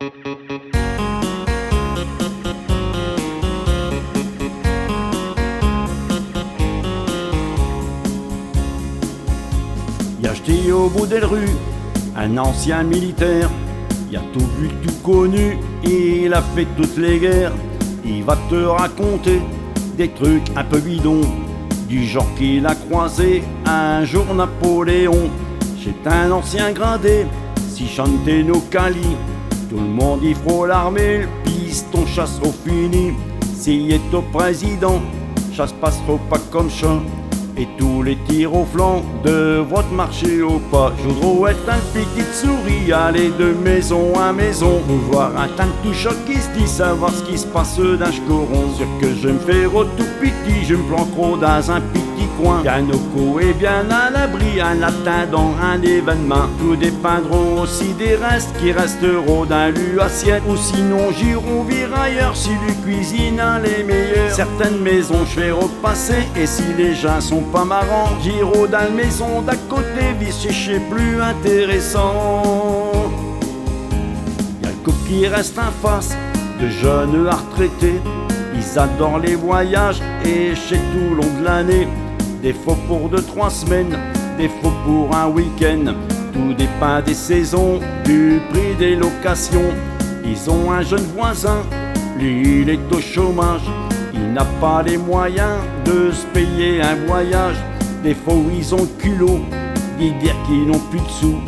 Il a acheté au bout des rues un ancien militaire. Il a tout vu, tout connu, il a fait toutes les guerres. Il va te raconter des trucs un peu bidons, du genre qu'il a croisé un jour Napoléon. C'est un ancien gradé, si chanter nos calis, tout le monde y frôle l'armée, le piston chasse au fini. S'il est au président, chasse passera pas comme chat. Et tous les tirs au flanc de votre marché au pas. Je voudrais être un petite souris, aller de maison à maison, pour voir un tas de tout choc qui se dit, savoir ce qui se passe d'un ch'coron. Sûr que je me fais tout petit, je me planquerai dans un petit coin. Canoco est bien à l'abri, un latin dans un événement. Tout dépendront aussi des restes qui resteront dans l'assiette. Ou sinon j'irai vire ailleurs si lui cuisine les meilleurs. Certaines maisons je fais repasser, et si les gens sont pas marrant, j'irai dans la maison d'à côté, vice plus intéressant. Y'a le couple qui reste en face, de jeunes à retraités. Ils adorent les voyages et chez tout long de l'année. Des fois pour 2-3 semaines, des fois pour un week-end. Tout dépend des saisons, du prix des locations. Ils ont un jeune voisin, lui il est au chômage. Il n'a pas les moyens de se payer un voyage. Des fois où ils ont le culot d'y dire qu'ils n'ont plus de sous,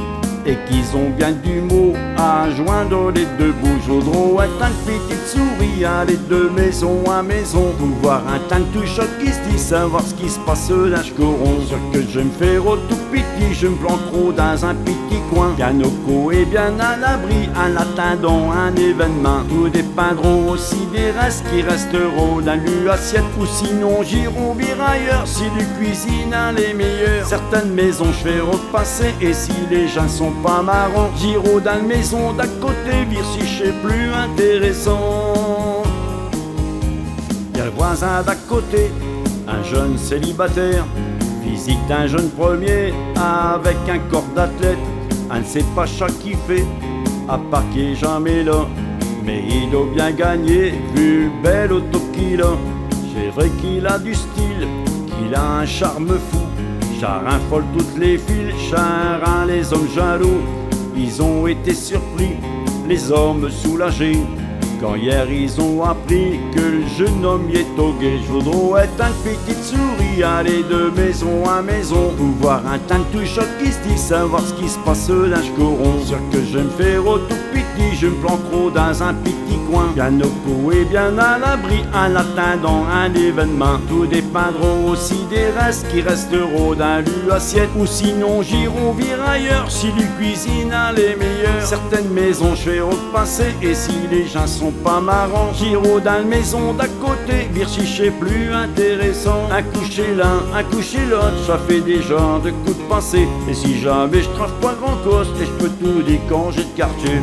et qu'ils ont bien du mot à joindre les deux bouts. Je voudrais être une petite souris, aller de maison à maison, pour voir un tas de tout choc qui se dit, savoir ce qui se passe d'un ch'coron. Sûr que je me fais tout petit, je me planquerai dans un petit coin. Canoco est bien à l'abri, un latin dans un événement. Tout dépendront aussi des restes qui resteront dans l'assiette. Ou sinon j'irai vire ailleurs si lui cuisine les meilleurs. Certaines maisons je fais repasser, et si les gens sont pas marrants, j'irai dans la maison d'à côté, vire si c'est plus intéressant. Y'a le voisin d'à côté, un jeune célibataire, physique d'un jeune premier avec un corps d'athlète. On ne sait pas chaque qui fait, à part qu'il est jamais là, mais il doit bien gagner vu le bel auto qu'il a. C'est vrai qu'il a du style, qu'il a un charme fou. Charin folle toutes les filles, charin les hommes jaloux. Ils ont été surpris, les hommes soulagés, quand hier ils ont appris que le jeune homme y est au guet. Je voudrais être une petite souris, aller de maison à maison, pour voir un tas de tout choc qui se dit, savoir ce qui se passe d'un ch'coron. Sûr que je me fais tout petit, je me planquerai dans un petit coin. Canoco est bien à l'abri, un latin dans un événement. Tout dépendra aussi des restes qui resteront dans l'assiette. Ou sinon j'irai vire ailleurs si lui cuisine les meilleurs. Certaines maisons je fais repasser, et si les gens sont pas marrants, j'irai dans la maison d'à côté, vire si c'est plus intéressant. Un coucher l'un, un coucher l'autre, ça fait déjà de coups de passé. Et si jamais je trouve pas grand cause, et je peux tout décanger de quartier.